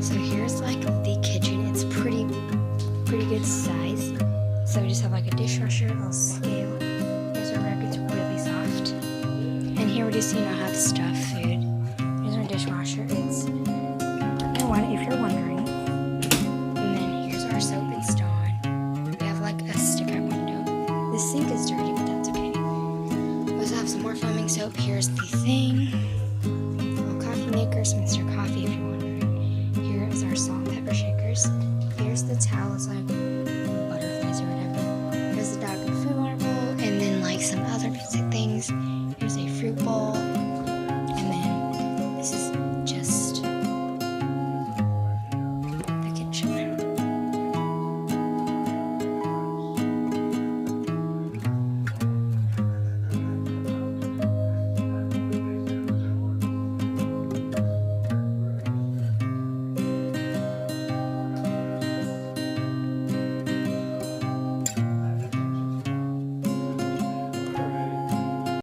So here's like the kitchen. It's pretty good size. So we just have like a dishwasher, a little scale. Here's our rack, it's really soft. And here we just, have stuff, food. Here's our dishwasher. It's one, if you're wondering.